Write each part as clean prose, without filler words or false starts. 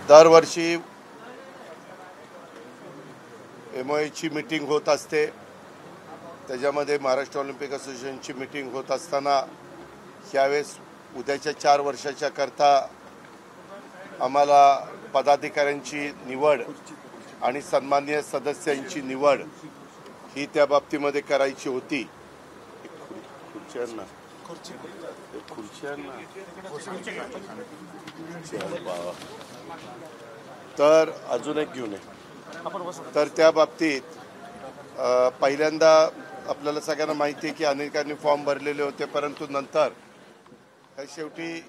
दरवर्षी MOAची मीटिंग होत असते। त्याच्यामध्ये महाराष्ट्र ऑलिम्पिक असोसिएशनची मीटिंग होत असताना यावेळेस उद्याच्या 4 वर्षाच्या करता आम्हाला पदाधिकाऱ्यांची निवड आणि सन्माननीय सदस्यांची निवड ही त्या बाबतीमध्ये करायची होती। तर अजून एक घेऊन तर त्या बाबतीत पहिल्यांदा आपल्याला सगळ्यांना माहिती आहे की अनेकांनी फॉर्म भरलेले होते, परंतु नंतर शेवटी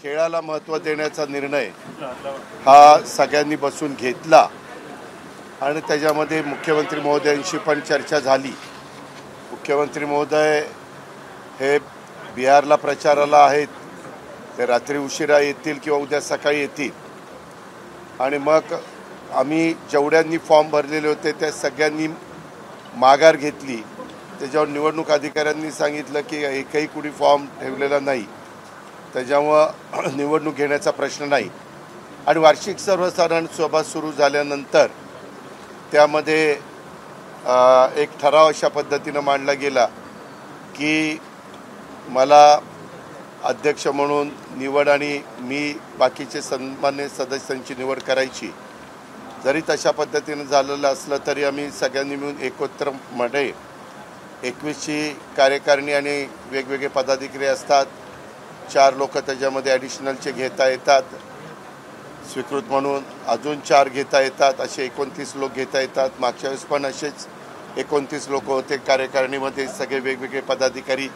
खेळाला महत्त्व देण्याचा निर्णय हा सगळ्यांनी बसून घेतला आणि त्याच्यामध्ये मुख्यमंत्री महोदयांशी पण चर्चा झाली। मुख्यमंत्री महोदय हे बिहारला प्रचाराला आहेत, ते रात्री उशिरा येतील किंवा उद्या सकाळी येतील आणि मग आम्ही जेवढ्यांनी फॉर्म भरलेले होते त्या सगळ्यांनी माघार घेतली। त्याच्यावर निवडणूक अधिकाऱ्यांनी सांगितलं की एकही कुणी फॉर्म ठेवलेला नाही, त्याच्यामुळं निवडणूक घेण्याचा प्रश्न नाही। आणि वार्षिक सर्वसाधारण सभा सुरू झाल्यानंतर त्यामध्ये एक ठराव अशा पद्धतीनं मांडला गेला की मला अध्यक्ष म्हणून निवड आणि मी बाकीचे सन्मान्य सदस्यांची निवड करायची। जरी तशा पद्धतीनं झालेलं असलं तरी आम्ही सगळ्यांनी मिळून एकत्रमध्ये 21ची कार्यकारिणी आणि वेगवेगळे पदाधिकारी असतात, 4 लोक त्याच्यामध्ये ॲडिशनलचे घेता येतात, स्वीकृत म्हणून अजून 4 घेता येतात, असे 29 लोक घेता येतात। मागच्या वेळेस पण असेच 29 लोक होते कार्यकारिणीमध्ये। सगळे वेगवेगळे पदाधिकारी,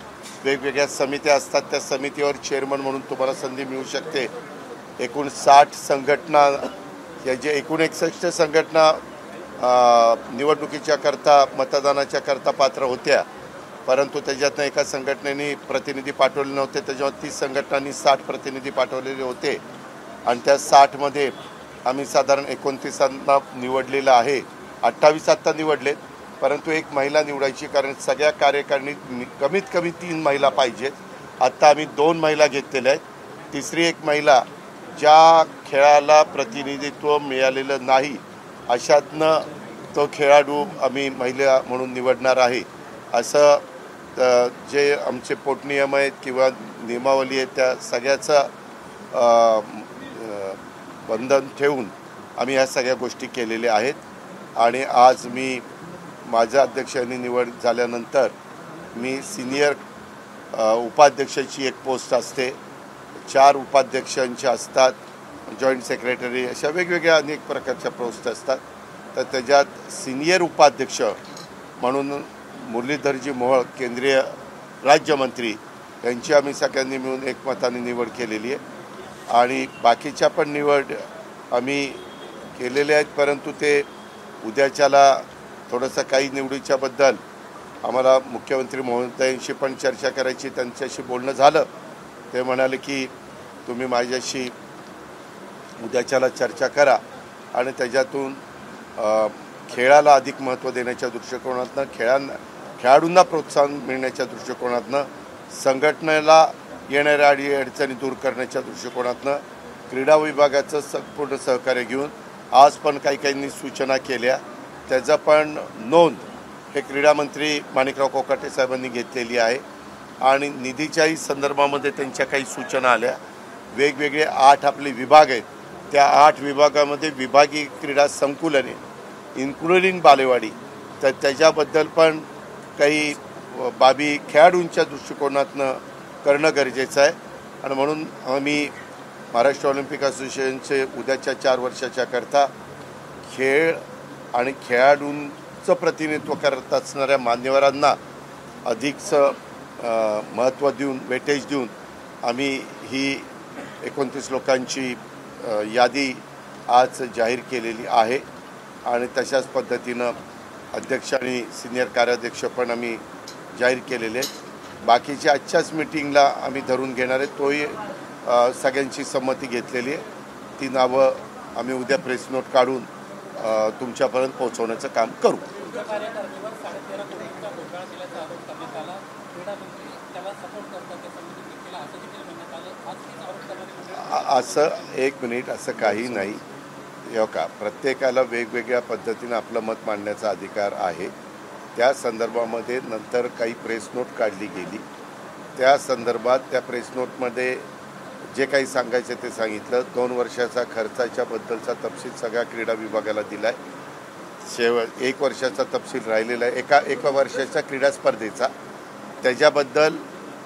वेगवेगळ्या समित्या असतात, त्या समितीवर चेअरमन म्हणून तुम्हाला संधी मिळू शकते। एकूण 60 संघटना, याचे एकूण 61 संघटना निवडणुकीच्या करता मतदानाच्या करता पात्र होत्या, परंतु त्याच्यातनं एका संघटनेने प्रतिनिधी पाठवले नव्हते, त्याच्यावर 30 संघटनांनी 60 प्रतिनिधी पाठवलेले होते आणि त्या 60मध्ये आम्ही साधारण 29 निवडलेलं आहे। 28 आत्ता निवडलेत, परंतु एक महिला निवडायची, कारण सगळ्या कार्यकारिणीत कमीत कमी 3 महिला पाहिजेत। आत्ता आम्ही 2 महिला घेतलेल्या आहेत। तिसरी एक महिला ज्या खेळाला प्रतिनिधित्व मिळालेलं नाही अशातनं तो खेळाडू आम्ही महिला म्हणून निवडणार आहे। असं जे आमचे पोटनियम आहेत किंवा नियमावली आहेत त्या सगळ्याचं बंधन ठेवून आम्ही ह्या सगळ्या गोष्टी केलेल्या आहेत। आणि आज मी माझ्या अध्यक्षांनी निवड झाल्यानंतर मी सिनियर उपाध्यक्षाची एक पोस्ट असते, 4 उपाध्यक्षांच्या असतात, जॉईंट सेक्रेटरी, अशा वेगवेगळ्या अनेक प्रकारच्या पोस्ट असतात। तर त्याच्यात सिनियर उपाध्यक्ष म्हणून मुरलीधरजी मोहोळ केंद्रीय राज्यमंत्री यांची आम्ही सगळ्यांनी मिळून एकमताने निवड केलेली आहे आणि बाकीच्या पण निवड आम्ही केलेल्या आहेत, परंतु ते उद्याच्याला थोडंसं काही निवडीच्याबद्दल आम्हाला मुख्यमंत्री महोदयांशी पण चर्चा करायची। त्यांच्याशी बोलणं झालं, ते म्हणाले की तुम्ही माझ्याशी उद्याच्याला चर्चा करा आणि त्याच्यातून खेळाला अधिक महत्त्व देण्याच्या दृष्टिकोनातनं, खेळाडूंना प्रोत्साहन मिळण्याच्या दृष्टिकोनातनं, संघटनेला येणाऱ्या अडीअडचणी दूर करण्याच्या दृष्टिकोनातनं क्रीडा विभागाचं संपूर्ण सहकार्य घेऊन आज पण काहींनी सूचना केल्या, त्याचं पण नोंद हे क्रीडा मंत्री माणिकराव कोकाटे साहेबांनी घेतलेली आहे आणि निधीच्याही संदर्भामध्ये त्यांच्या काही सूचना आल्या। वेगवेगळे 8 आपले विभाग आहेत, त्या 8 विभागामध्ये विभागीय क्रीडा संकुलने इन्क्लुडिंग बालेवाडी, तर त्याच्याबद्दल पण काही बाबी खेळाडूंच्या दृष्टिकोनातनं करणं गरजेचं आहे। आणि म्हणून आम्ही महाराष्ट्र ऑलिम्पिक असोसिएशनचे उद्याच्या 4 वर्षाच्या करता खेळ आणि खेळाडूंचं प्रतिनिधित्व करत असणाऱ्या मान्यवरांना अधिकचं महत्त्व देऊन, वेटेज देऊन आम्ही ही 29 लोकांची यादी आज जाहीर केलेली आहे आणि तशाच पद्धतीनं अध्यक्ष आणि सिनियर कार्याध्यक्ष पण आम्ही जाहीर केलेले आहेत। बाकीचे आजच्याच मीटिंगला आम्ही धरून घेणार आहे, तोही सगळ्यांची संमती घेतलेली आहे। ती नावं आम्ही उद्या प्रेस नोट काढून तुमच्यापर्यंत पोहोचवण्याचं काम करू। असं एक मिनिट, असं काही नाही. हो का, प्रत्येकाला वेगवेगळ्या पद्धतीने आपलं मत मांडण्याचा अधिकार आहे. त्या संदर्भामध्ये नंतर काही प्रेस नोट काढली गेली. त्या संदर्भात त्या प्रेस नोटमध्ये जे काही सांगायचं ते सांगितलं. 2 वर्षाचा खर्चाच्या बद्दलचा तपशील सगळ्या क्रीडा विभागाला दिला आहे. 1 वर्षाचा तपशील राहिलेला आहे एका वर्षाच्या क्रीडा स्पर्धेचा. त्याच्याबद्दल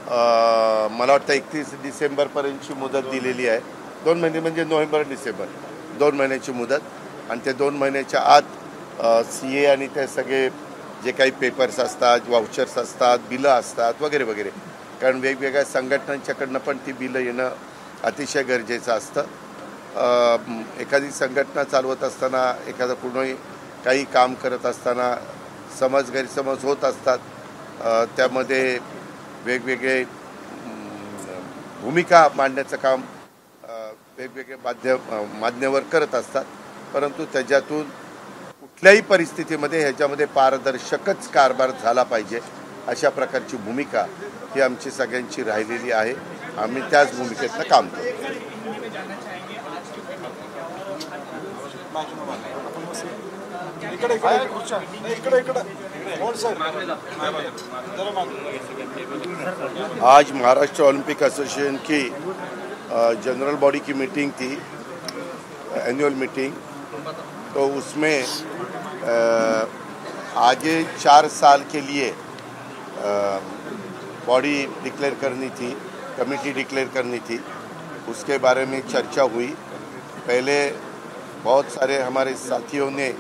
मला वाटतं 31 डिसेंबरपर्यंतची मुदत दिलेली आहे. 2 महिने म्हणजे नोव्हेंबर डिसेंबर 2 महिन्याची मुदत. आणि ते 2 महिन्याच्या आत CA आणि ते सगळे जे काही पेपर्स असतात, वाउचर्स असतात, बिलं असतात वगैरे वगैरे, कारण वेगवेगळ्या संघटनांच्याकडनं पण ती बिलं येणं अतिशय गरजेचं असतं. एखादी संघटना चालवत असताना, एखादं कुणी काही काम करत असताना समज गैरसमज होत असतात. त्यामध्ये वेगवेगळे भूमिका मांडण्याचं काम वेगवेगळे मान्यवर करत असतात. परंतु त्याच्यातून कुठल्याही परिस्थितीमध्ये ह्याच्यामध्ये पारदर्शकच कारभार झाला पाहिजे अशा प्रकारची भूमिका ही आमची सगळ्यांची राहिलेली आहे. आम्ही त्याच भूमिकेतनं काम करतो. आज महाराष्ट्र ओलंपिक एसोसिएशन की जनरल बॉडी की मीटिंग थी, एनुअल मीटिंग. तो उसमें आगे 4 साल के लिए बॉडी डिक्लेयर करनी थी, कमेटी डिक्लेयर करनी थी. उसके बारे में चर्चा हुई. पहले बहुत सारे हमारे साथियों ने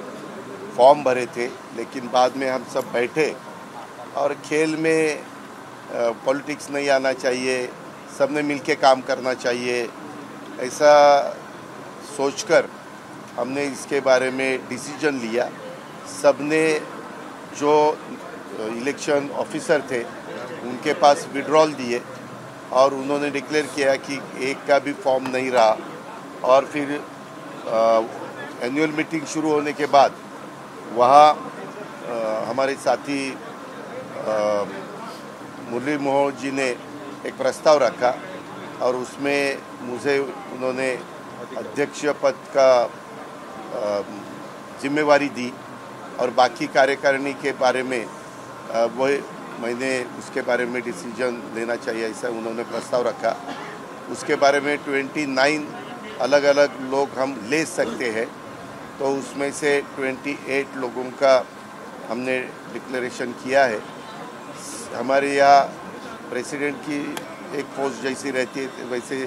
फॉर्म भरे थे, लेकिन बाद में हम सब बैठे और खेल में पॉलिटिक्स नहीं आना चाहिए, सबने मिलके काम करना चाहिए, ऐसा सोचकर हमने इसके बारे में डिसीजन लिया. सबने जो इलेक्शन ऑफिसर थे उनके पास विड्रॉल दिए और उन्होंने डिक्लेयर किया कि एक का भी फॉर्म नहीं रहा. और फिर एनुअल मीटिंग शुरू होने के बाद वहाँ हमारे साथी मुरली मनोहर जी ने एक प्रस्ताव रखा और उसमें मुझे उन्होंने अध्यक्ष पद का जिम्मेवारी दी और बाकी कार्यकारिणी के बारे में वो मैंने उसके बारे में डिसीजन लेना चाहिए ऐसा उन्होंने प्रस्ताव रखा. उसके बारे में 29 अलग अलग लोग हम ले सकते हैं. तो उसमें से 28 लोगों का हमने डिक्लेरेशन किया है. हमारे यहाँ प्रेसिडेंट की एक पोस्ट जैसी रहती है वैसे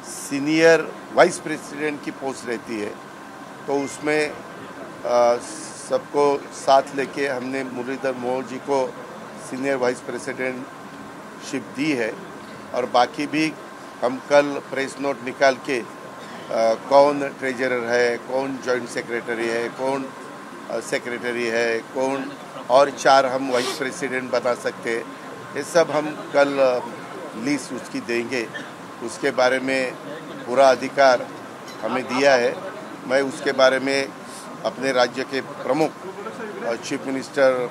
सीनियर वाइस प्रेसिडेंट की पोस्ट रहती है. तो उसमें सबको साथ लेके हमने मुरलीधर मोहन जी को सीनियर वाइस प्रेसिडेंटशिप दी है. और बाकी भी हम कल प्रेस नोट निकाल के कौन ट्रेजरर है, कौन जॉइंट सेक्रेटरी है, कौन सेक्रेटरी है, कौन और 4 हम वाइस प्रेसिडेंट बना सकते हैं, ये सब हम कल लिस्ट उसकी देंगे. उसके बारे में पूरा अधिकार हमें दिया है. मैं उसके बारे में अपने राज्य के प्रमुख चीफ मिनिस्टर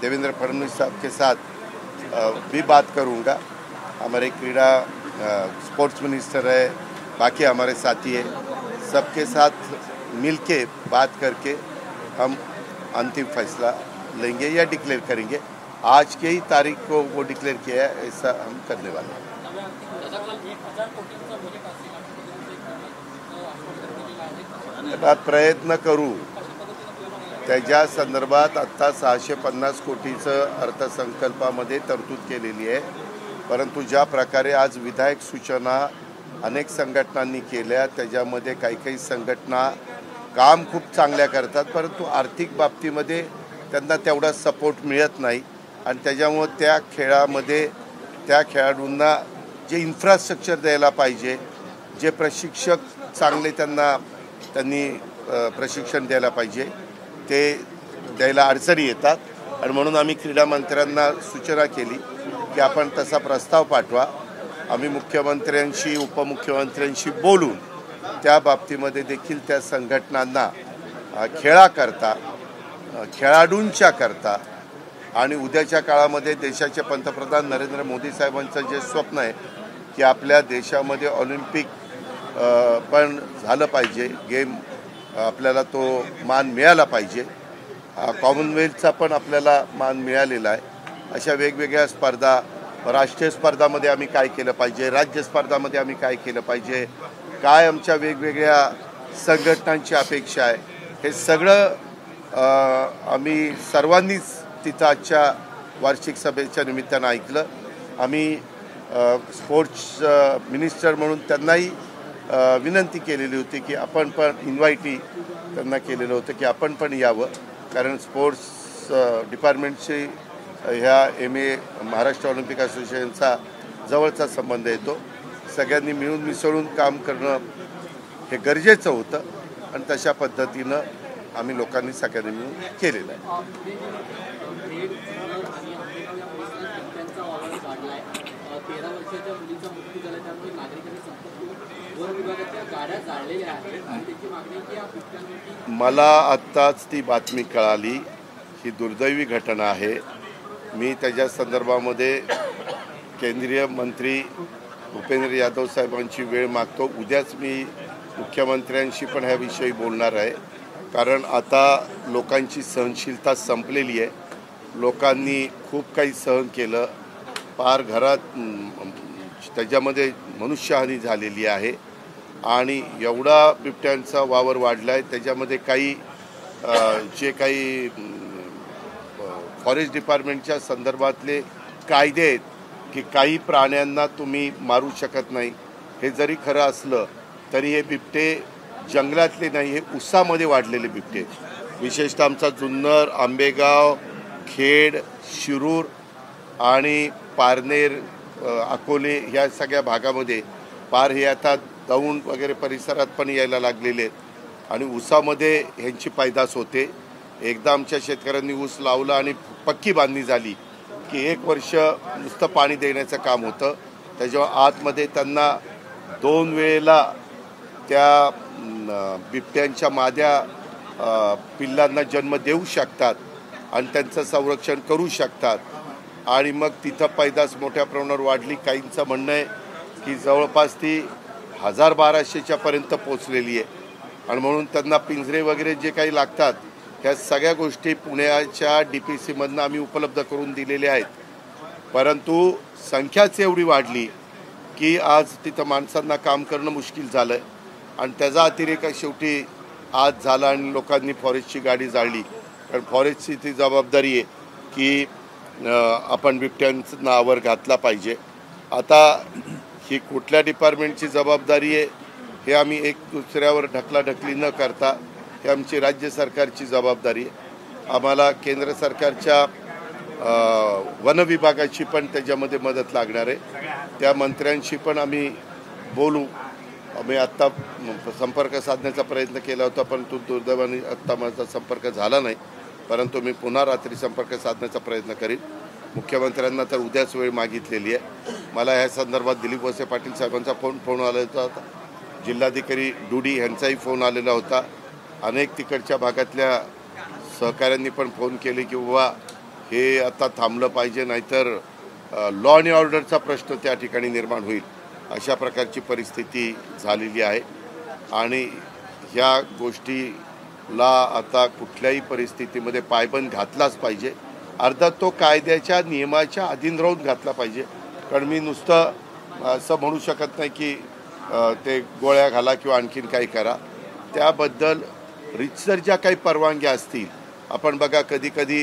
देवेंद्र फडणवीस साहब के साथ भी बात करूंगा. हमारे क्रीड़ा स्पोर्ट्स मिनिस्टर है, बाकी हमारे साथी है, सबके साथ मिलके बात करके हम अंतिम फैसला लेंगे या डिक्लेयर करेंगे. आज के ही तारीख को वो डिक्लेयर किया है, ऐसा हम करने वाले हैं. प्रयत्न करू. त्याच्या संदर्भात आत्ता 650 कोटीचं अर्थसंकल्पामध्ये तरतूद केलेली आहे. परंतु ज्या प्रकारे आज विधायक सूचना अनेक संघटनांनी केल्या, त्याच्यामध्ये काही काही संघटना काम खूप चांगल्या करतात, परंतु आर्थिक बाबतीमध्ये त्यांना तेवढा सपोर्ट मिळत नाही. आणि त्याच्यामुळे त्या खेळामध्ये त्या खेळाडूंना जे इन्फ्रास्ट्रक्चर द्यायला पाहिजे, जे प्रशिक्षक चांगले त्यांनी प्रशिक्षण द्यायला पाहिजे, ते द्यायला अडचणी येतात. आणि म्हणून आम्ही क्रीडा मंत्र्यांना सूचना केली की आपण तसा प्रस्ताव पाठवा. आम्ही मुख्यमंत्र्यांशी उपमुख्यमंत्र्यांशी बोलून त्या बाबतीमध्ये देखील त्या संघटनांना खेळाकरता, खेळाडूंच्या करता आणि उद्याच्या काळामध्ये देशाचे पंतप्रधान नरेंद्र मोदी साहेबांचं जे स्वप्न आहे की आपल्या देशामध्ये ऑलिम्पिक पण झालं पाहिजे, गेम आपल्याला तो मान मिळाला पाहिजे, कॉमनवेल्थचा पण आपल्याला मान मिळालेला आहे. अशा वेगवेगळ्या स्पर्धा, राष्ट्रीय स्पर्धामध्ये आम्ही काय केलं पाहिजे, राज्य स्पर्धामध्ये आम्ही काय केलं पाहिजे, काय आमच्या वेगवेगळ्या संघटनांची अपेक्षा आहे, हे सगळं आम्ही सर्वांनीच तिथं आजच्या वार्षिक सभेच्या निमित्तानं ऐकलं. आम्ही स्पोर्ट्स मिनिस्टर म्हणून त्यांनाही विनंती केलेली होती की आपण पण इन्व्हाइटी त्यांना केलेलं होतं की आपण पण यावं, कारण स्पोर्ट्स डिपार्टमेंटशी ह्या महाराष्ट्र ऑलिम्पिक असोसिएशनचा जवळचा संबंध येतो. सगळ्यांनी मिळून मिसळून काम करणं हे गरजेचं होतं आणि तशा पद्धतीनं आम्ही लोकांनी सगळ्यांनी मिळून केलेलं आहे. मला आत्ताच ती बातमी कळाली, ही दुर्दैवी घटना आहे. मी त्याच्या संदर्भामध्ये केंद्रीय मंत्री भूपेंद्र यादव साहेबांची वेळ मागतो. उद्याच मी मुख्यमंत्र्यांशी पण ह्याविषयी बोलणार आहे, कारण आता लोकांची सहनशीलता संपलेली आहे. लोकांनी खूप काही सहन केलं, पार घरात त्याच्यामध्ये मनुष्यहानी झालेली आहे आणि एवढा बिबट्यांचा वावर वाढला आहे. त्याच्यामध्ये काही जे काही फॉरेस्ट डिपार्टमेंटच्या संदर्भातले कायदे आहेत की काही प्राण्यांना तुम्ही मारू शकत नाही, हे जरी खरं असलं तरी हे बिबटे जंगलातले नाही, हे उसामध्ये वाढलेले बिबटे. विशेषतः आमचा जुन्नर, आंबेगाव, खेड, शिरूर आणि पारनेर, अकोले ह्या सगळ्या भागामध्ये पार हे आता दौंड वगैरे परिसरात पण यायला लागलेले आहेत आणि ऊसामध्ये ह्यांची पैदास होते. एकदा आमच्या शेतकऱ्यांनी ऊस लावला आणि पक्की बांधणी झाली की 1 वर्ष नुसतं पाणी देण्याचं काम होतं. त्याच्यावर आतमध्ये त्यांना 2 वेळेला त्या बिबट्यांच्या माद्या पिल्लांना जन्म देऊ शकतात आणि त्यांचं संरक्षण करू शकतात आणि मग तिथं पैदास मोठ्या प्रमाणावर वाढली. काहींचं म्हणणं आहे की जवळपास ती 1000-1200च्या पर्यंत पोचलेली आहे आणि म्हणून त्यांना पिंजरे वगैरे जे काही लागतात ह्या सगळ्या गोष्टी पुण्याच्या DPCमधनं आम्ही उपलब्ध करून दिलेल्या आहेत. परंतु संख्याच एवढी वाढली की आज तिथं माणसांना काम करणं मुश्किल झालं आहे आणि त्याचा अतिरेक शेवटी आज झाला आणि लोकांनी फॉरेस्टची गाडी जाळली. कारण फॉरेस्टची ती जबाबदारी आहे की आपण बिबट्यांना आवर घातला पाहिजे. आता ही कुठल्या डिपार्टमेंटची जबाबदारी आहे हे आम्ही एक दुसऱ्यावर ढकलाढकली न करता ही आमची राज्य सरकारची जबाबदारी आहे. आम्हाला केंद्र सरकारच्या वन विभागाची पण त्याच्यामध्ये मदत लागणार आहे. त्या मंत्र्यांशी पण आम्ही बोलू. आम्ही आत्ता संपर्क साधण्याचा प्रयत्न केला होता, परंतु दुर्दैवाने आत्ता माझा संपर्क झाला नाही. परंतु मी पुन्हा रात्री संपर्क साधण्याचा प्रयत्न करीन. मुख्यमंत्र्यांना तर उद्याच वेळ मागितलेली आहे. मला ह्या संदर्भात दिलीप वळसे पाटील साहेबांचा फोन आलेला होता. जिल्हाधिकारी डुडी यांचाही फोन आलेला होता. अनेक तिकडच्या भागातल्या सहकाऱ्यांनी पण फोन केले की बाबा हे आता थांबलं पाहिजे, नाहीतर लॉ अँड ऑर्डरचा प्रश्न त्या ठिकाणी निर्माण होईल. अशा प्रकारची परिस्थिती झालेली आहे आणि ह्या गोष्टीला आता कुठल्याही परिस्थितीमध्ये पायबंद घातलाच पाहिजे. अर्थात तो कायद्याच्या नियमाच्या अधीन राहून घातला पाहिजे. कारण मी नुसतं असं म्हणू शकत नाही की ते गोळ्या घाला किंवा आणखीन काही करा. त्याबद्दल रितसर ज्या काही परवानग्या असतील, आपण बघा कधी कधी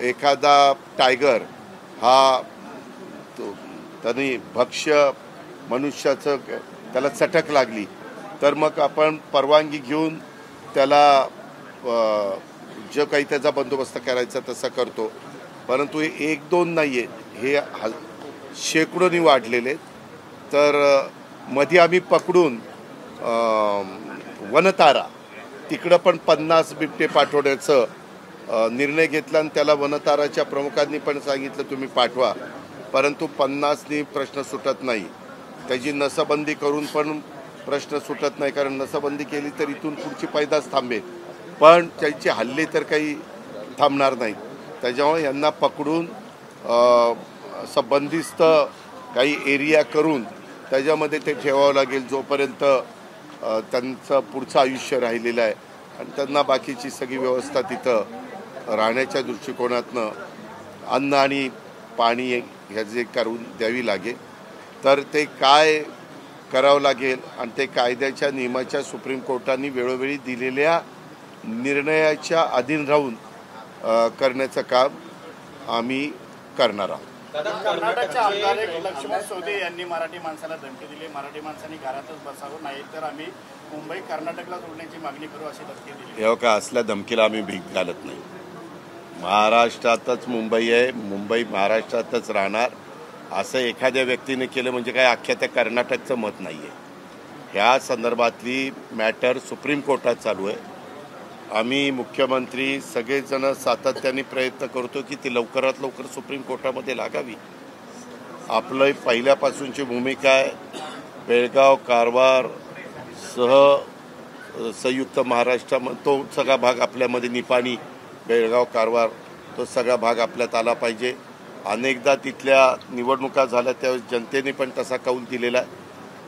एखादा टायगर हा त्यांनी भक्ष्य मनुष्याचं त्याला चटक लागली तर मग आपण परवानगी घेऊन त्याला जो काही त्याचा बंदोबस्त करायचा तसा करतो. परंतु हे 1-2 नाही आहे, हे शेकडोनी वाढलेले. तर मध्ये आम्ही पकडून वनतारा तिकडं पण 50 बिबटे पाठवण्याचं निर्णय घेतला आणि त्याला वनताराच्या प्रमुखांनी पण सांगितलं तुम्ही पाठवा. परंतु 50नी प्रश्न सुटत नाही. त्याची नसबंदी करून पण प्रश्न सुटत नाही, कारण नसबंदी केली तर इथून पुढची पैदास थांबेल, पण त्याचे हल्ले तर काही थांबणार नाहीत. त्याच्यामुळे यांना पकडून असं बंदिस्त काही एरिया करून त्याच्यामध्ये ते ठेवावं लागेल जोपर्यंत त्यांचं पुढचं आयुष्य राहिलेलं आहे आणि त्यांना बाकीची सगळी व्यवस्था तिथं राहण्याच्या दृष्टिकोनातनं अन्न आणि पाणी ह्या जे करून द्यावी लागेल. तर ते काय करावं लागेल आणि ते कायद्याच्या नियमाच्या सुप्रीम कोर्टाने वेळोवेळी दिलेल्या निर्णयाच्या अधीन राहून करण्याचं काम आम्ही करणार आहोत. कर्नाटकचे आमदार लक्ष्मण सोदे यांनी मराठी माणसाला धमकी दिली, मराठी माणसांनी घरातच बसावं, नाही तर आम्ही मुंबई कर्नाटकला जोडण्याची मागणी करू अशी धमकी दिली. हे का असल्या धमकीला आम्ही भीक घालत नाही. महाराष्ट्रातच मुंबई आहे, मुंबई महाराष्ट्रातच राहणार असं एखाद्या व्यक्तीने केलं म्हणजे काय अख्ख्या त्या कर्नाटकचं मत नाही आहे. ह्या संदर्भातली मॅटर सुप्रीम कोर्टात चालू आहे. आम्ही मुख्यमंत्री सगळेजण सातत्याने प्रयत्न करतो की ती लवकरात लवकर सुप्रीम कोर्टामध्ये लागावी. आपलं पहिल्यापासूनची भूमिका आहे बेळगाव कारवार संयुक्त महाराष्ट्रामध्ये तो सगळा भाग आपल्यामध्ये निपाणी बेळगाव कारवार तो सगळा भाग आपल्यात आला पाहिजे. अनेकदा तिथल्या निवडणुका झाल्या त्यावेळेस जनतेने पण तसा कौल दिलेला आहे.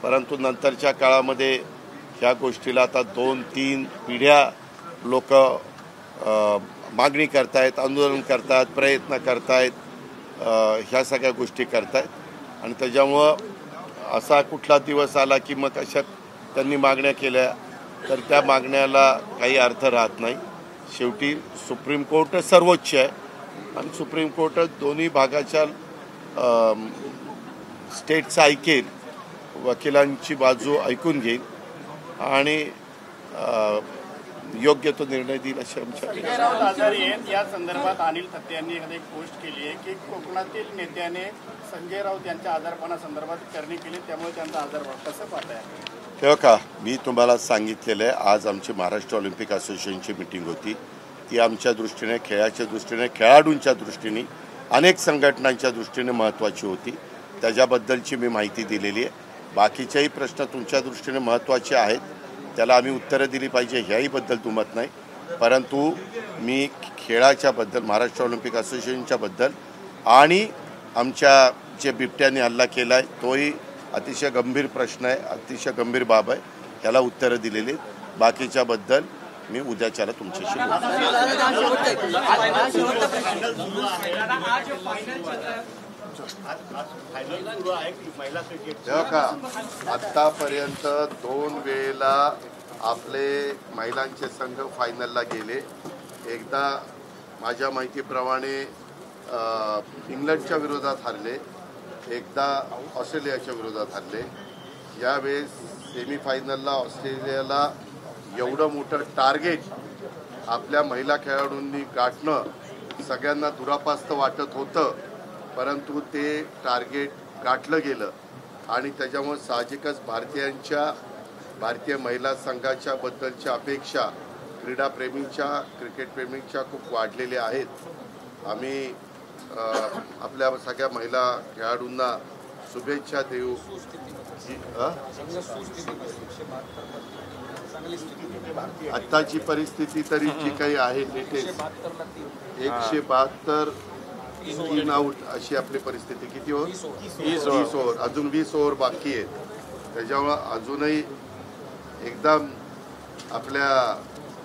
परंतु नंतरच्या काळामध्ये ह्या गोष्टीला आता 2-3 पिढ्या लोक मागणी करतायत, आंदोलन करतात, प्रयत्न करतायत, ह्या सगळ्या गोष्टी करतायत आणि त्याच्यामुळं असा कुठला दिवस आला की मग अशा त्यांनी मागण्या केल्या तर त्या मागण्याला काही अर्थ राहत नाही. शेवटी सुप्रीम कोर्ट सर्वोच्च आहे आणि सुप्रीम कोर्ट दोन्ही भागाच्या स्टेटचं ऐकेल, वकिलांची बाजू ऐकून घेईल आणि योग्य तो निर्णय देईल अशी आमच्या. या संदर्भात अनिल थत्ते यांनी एक पोस्ट केली आहे की कोकणातील नेत्याने संजय राऊत यांच्या आजारपणासंदर्भात करणी केली, त्यामुळे त्यांचा आजारपण कसं पाहताय? तेव्हा का मी तुम्हाला सांगितलेलं आहे, आज आमची महाराष्ट्र ऑलिम्पिक असोसिएशनची मीटिंग होती. ती आमच्या दृष्टीने खेळाच्या दृष्टीने खेळाडूंच्या दृष्टीने अनेक संघटनांच्या दृष्टीने महत्त्वाची होती. त्याच्याबद्दलची मी माहिती दिलेली आहे. बाकीचेही प्रश्न तुमच्या दृष्टीने महत्त्वाचे आहेत, त्याला आम्ही उत्तरं दिली पाहिजे ह्याहीबद्दल दुमत नाही. परंतु मी खेळाच्याबद्दल महाराष्ट्र ऑलिम्पिक असोसिएशनच्याबद्दल आणि आमच्या जे बिबट्याने हल्ला केला आहे तोही अतिशय गंभीर प्रश्न आहे, अतिशय गंभीर बाब आहे, याला उत्तरं दिलेली आहेत. बाकीच्याबद्दल मी उद्याच्याला तुमच्याशी तेव्हा का आतापर्यंत 2 वेळेला आपले महिलांचे संघ फायनलला गेले. एकदा माझ्या माहितीप्रमाणे इंग्लंडच्या विरोधात हरले, एकदा ऑस्ट्रेलियाच्या विरोधात हरले. यावेळेस सेमीफायनलला ऑस्ट्रेलियाला एवढं मोठं टार्गेट आपल्या महिला खेळाडूंनी गाठणं सगळ्यांना दुरापास्त वाटत होतं, परंतु ते टार्गेट गाठलं गेलं आणि त्याच्यामुळे साहजिकच भारतीय महिला संघाच्या बद्दलच्या अपेक्षा क्रीडाप्रेमींच्या क्रिकेटप्रेमींच्या खूप वाढलेल्या आहेत. आम्ही आपल्या सगळ्या महिला खेळाडूंना शुभेच्छा देऊ. आत्ताची परिस्थिती तरी जी काही आहे लेटेस्ट 172 3 आउट अशी आपली परिस्थिती. किती ओव्हर? 20 ओव्हर. अजून 20 ओव्हर बाकी आहेत. त्याच्यामुळं अजूनही एकदम आपल्या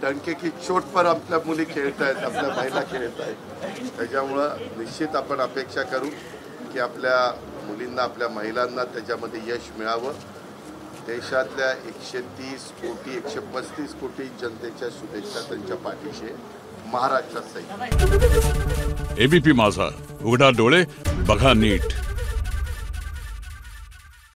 डंके की चोट पर आपल्या मुली खेळत आहेत, आपल्या महिला खेळत आहेत. त्याच्यामुळं निश्चित आपण अपेक्षा करू की आपल्या मुलींना आपल्या महिलांना त्याच्यामध्ये यश मिळावं. देशातल्या 130 कोटी 135 कोटी जनतेच्या शुभेच्छा त्यांच्या पाठीशी महाराष्ट्रात. एबीपी माझा, उघडा डोळे बघा नीट.